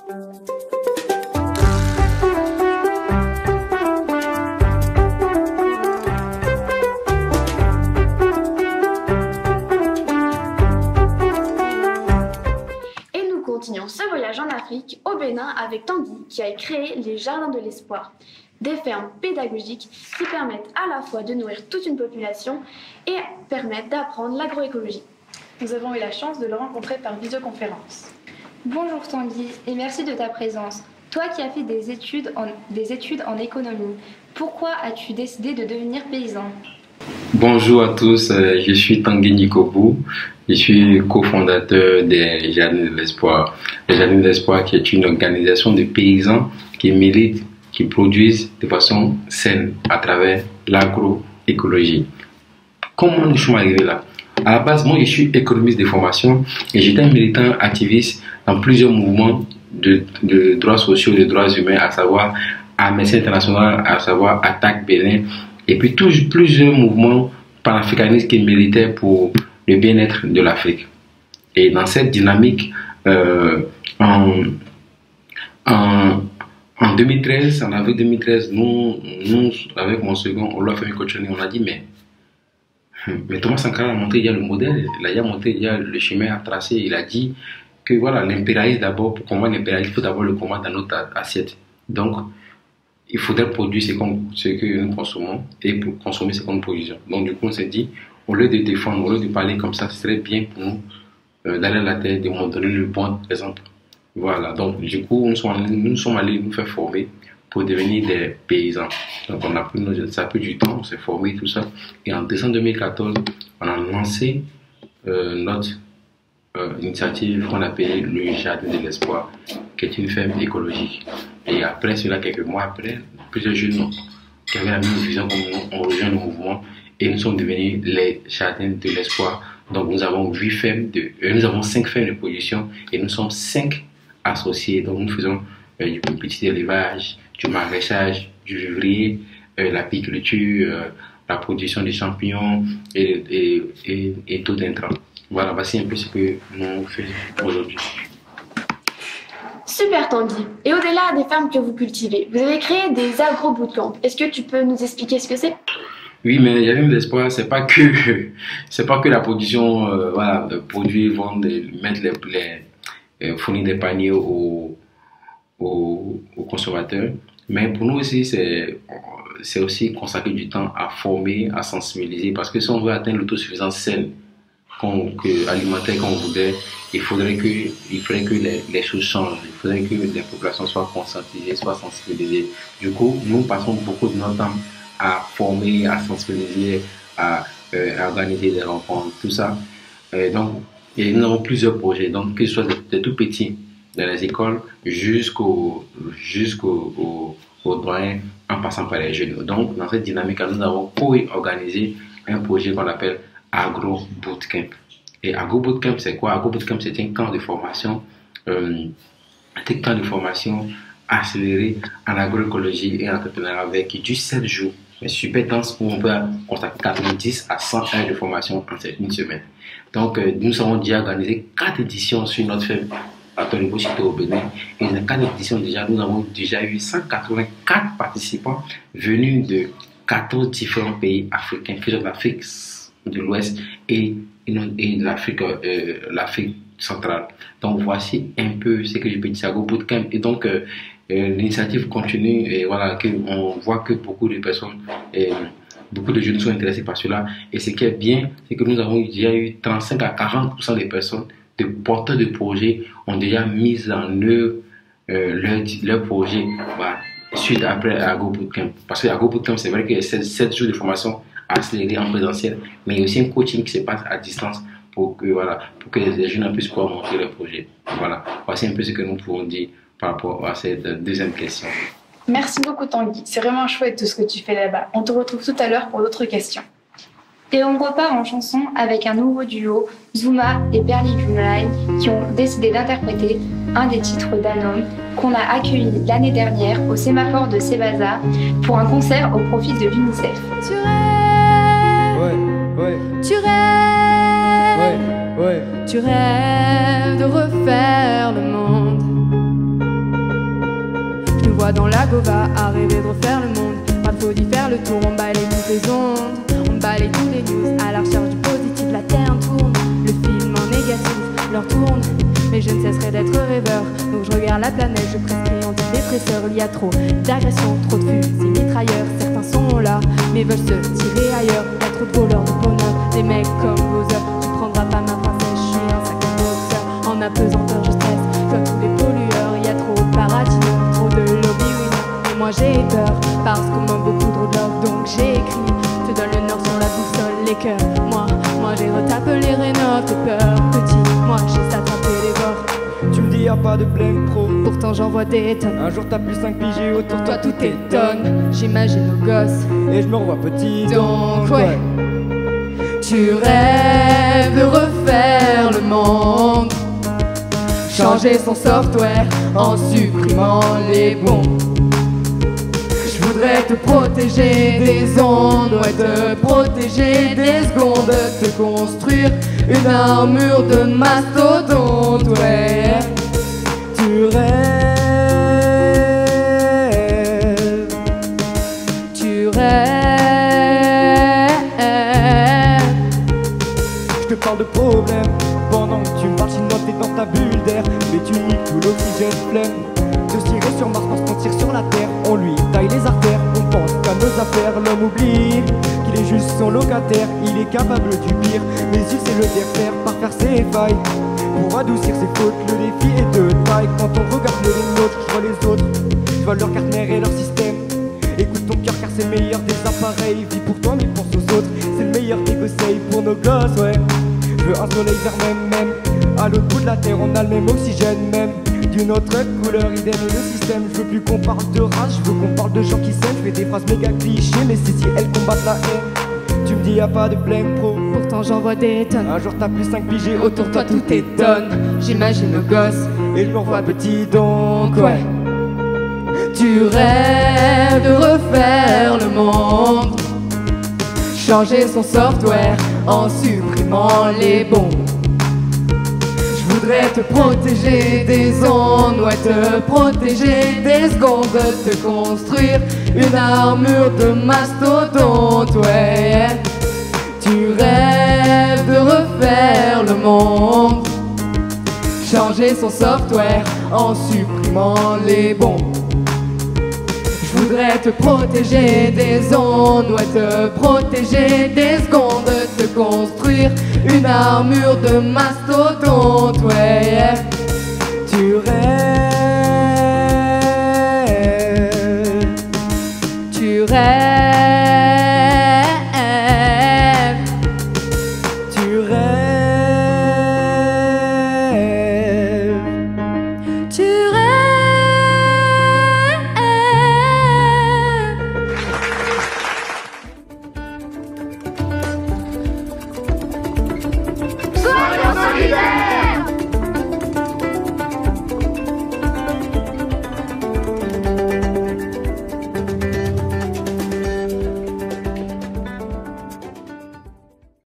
Continuons ce voyage en Afrique, au Bénin, avec Tanguy, qui a créé les Jardins de l'Espoir, des fermes pédagogiques qui permettent à la fois de nourrir toute une population et permettent d'apprendre l'agroécologie. Nous avons eu la chance de le rencontrer par visioconférence. Bonjour Tanguy, et merci de ta présence. Toi qui as fait des études en économie, pourquoi as-tu décidé de devenir paysan ? Bonjour à tous, je suis Tanguy Nikobu, je suis cofondateur des Jardins de l'Espoir. Les Jardins de l'Espoir qui est une organisation de paysans qui militent, qui produisent de façon saine à travers l'agroécologie. Comment nous sommes arrivés là? À la base, moi je suis économiste de formation et j'étais un militant activiste dans plusieurs mouvements de droits sociaux, de droits humains, à savoir Amnesty International, à savoir Attaque Bénin, et puis plusieurs mouvements panafricanistes qui militaient pour le bien-être de l'Afrique. Et dans cette dynamique, en 2013, en avril 2013, nous, avec mon second, on l'a fait une coaching, on a dit, mais Thomas Sankara a montré, il y a le modèle, il a montré, il y a le chemin à tracer, il a dit que voilà, l'impérialisme d'abord, pour combattre l'impérialisme, il faut d'abord le combattre dans notre assiette. Donc, il faudrait produire ce que nous consommons et pour consommer ce que nous produisons. Donc du coup, on s'est dit, au lieu de défendre, au lieu de parler comme ça, ce serait bien pour nous d'aller à la terre, de montrer le bon exemple. Voilà, donc du coup, nous sommes allés nous faire former pour devenir des paysans. Donc on a pris, ça a pris du temps, on s'est formé, tout ça. Et en décembre 2014, on a lancé notre initiative qu'on appelait le Jardin de l'Espoir, qui est une ferme écologique. Et après cela, quelques mois après, plusieurs jeunes qui avaient la même vision comme nous ont rejoint le mouvement et nous sommes devenus les Jardins de l'Espoir. Donc nous avons 5 fermes de production et nous sommes 5 associés. Donc nous faisons du petit élevage, du maraîchage, du vivrier, l'apiculture, la production des champignons et d'autres intrants. Voilà, voici un peu ce que nous faisons aujourd'hui. Super Tanguy. Et au-delà des fermes que vous cultivez, vous avez créé des agro-bootcamps. Est-ce que tu peux nous expliquer ce que c'est? Oui, mais Jardin de l'Espoir, c'est pas que la production, voilà, produire, vendre, mettre fournir des paniers aux consommateurs. Mais pour nous aussi, c'est aussi consacrer du temps à former, à sensibiliser, parce que si on veut atteindre l'autosuffisance saine, alimentaire qu'on voudrait, il faudrait que les choses changent. Il faudrait que les populations soient conscientisées, soient sensibilisées. Du coup, nous passons beaucoup de notre temps à former, à sensibiliser, à organiser des rencontres, tout ça. Donc, et nous avons plusieurs projets, donc que ce soit des tout petits dans les écoles jusqu'aux doyens en passant par les jeunes. Donc, dans cette dynamique, nous avons co-organisé un projet qu'on appelle Agro Bootcamp. Et Agro Bootcamp, c'est quoi? Agro Bootcamp, c'est un camp de formation, accéléré en agroécologie et en entrepreneuriat avec du 7 jours. Mais super dense où on peut consacrer 90 à 100 heures de formation en une semaine. Donc, nous avons déjà organisé 4 éditions sur notre ferme à Tolibo-Chité au Bénin. Et dans 4 éditions déjà, nous avons déjà eu 184 participants venus de 14 différents pays africains, que ce soit l'Afrique de l'Ouest et de l'Afrique centrale. Donc voici un peu ce que je peux dire à Agro Bootcamp. Et donc l'initiative continue et voilà, on voit que beaucoup de personnes, beaucoup de jeunes sont intéressés par cela. Et ce qui est bien, c'est que nous avons déjà eu 35 à 40% des personnes, de porteurs de projets, ont déjà mis en œuvre leur projet, voilà, suite après Agro Bootcamp. Parce que Agro Bootcamp, c'est vrai qu'il y a 7 jours de formation accélérée en présentiel, mais il y a aussi un coaching qui se passe à distance pour que les jeunes puissent pouvoir monter leur projet. Voilà, voici un peu ce que nous pouvons dire par rapport à cette deuxième question. Merci beaucoup Tanguy, c'est vraiment chouette tout ce que tu fais là-bas. On te retrouve tout à l'heure pour d'autres questions. Et on repart en chanson avec un nouveau duo, Zuma et Perly Line, qui ont décidé d'interpréter un des titres d'un homme qu'on a accueilli l'année dernière au sémaphore de Sébaza pour un concert au profit de l'UNICEF. Tu rêves, tu rêves, tu rêves de refaire le monde. vois dans la gova à rêver de refaire le monde. Pas faut d'y faire le tour, on balaye toutes les ondes, on balaye tous les news à la recherche du positif. La terre tourne, le film en négatif leur tourne. Mais je ne cesserai d'être rêveur, donc je regarde la planète, je prescris antidépresseurs. Il y a trop d'agressions, trop de fusils mitrailleurs. Certains sont là, mais veulent se tirer ailleurs. Il y a trop de voleurs de bonheur, des mecs comme Bowser. Tu prendras pas ma princesse, je suis un sacré boxeur. En apesanteur, je stresse, comme tous les pollueurs. Il y a trop de paradis, trop de lobby winner. Et moi j'ai peur, parce qu'on m'a beaucoup trop de love, donc j'ai écrit. Te donne le nord sur la boussole, les cœurs. Moi j'ai retapé les rénoves, tes peurs, petit. Moi j'ai attrapé les bords. Tu me dis y'a pas de blême pro, Pourtant j'en vois des tonnes. un jour t'as plus 5 pigés autour de Toi toi tout étonne, j'imagine nos gosses. et je me revois petit. Donc ouais, tu rêves de refaire le monde, changer son software en supprimant les bons. Je voudrais te protéger des ondes, ouais, te protéger des secondes, te construire une armure de mastodonte, ouais. Tu rêves, Tu rêves. je te parle de problème pendant que tu me parles chinois, t'es dans ta bulle d'air, mais tu niques tout l'oxygène flemme. De se tirer sur Mars parce qu'on tire sur la Terre, on lui taille les artères, on pense qu'à nos affaires. L'homme oublie qu'il est juste son locataire, il est capable du pire, mais il sait le défaire par faire ses failles. Pour adoucir ses fautes, le défi est de taille. Quand on regarde les nôtres, je vois les autres, je vois leur caractère et leur système. Écoute ton cœur car c'est le meilleur des appareils. Vis pour toi mais pense aux autres, c'est le meilleur des conseils pour nos gosses, ouais. Je veux un soleil vert même, à l'autre bout de la terre on a le même oxygène même. D'une autre couleur, idem le système. Je veux plus qu'on parle de race, je veux qu'on parle de gens qui s'aiment. Je fais des phrases méga clichés, mais c'est si elles combattent la haine. Tu me dis y'a pas de blême pro, Pourtant j'en vois des tonnes. un jour t'as plus 5 pigés Autour de toi tout étonne, j'imagine nos gosses. et je me revois petit donc Ouais, tu rêves de refaire le monde, changer son software en supprimant les bons. Je voudrais te protéger des ondes, ouais, te protéger des secondes, te construire une armure de mastodonte, ouais. Tu rêves de refaire le monde, changer son software en supprimant les bons. Je voudrais te protéger des ondes, ouais, te protéger des secondes, te construire une armure de mastodonte, ouais. tu rêves, Tu rêves, tu rêves.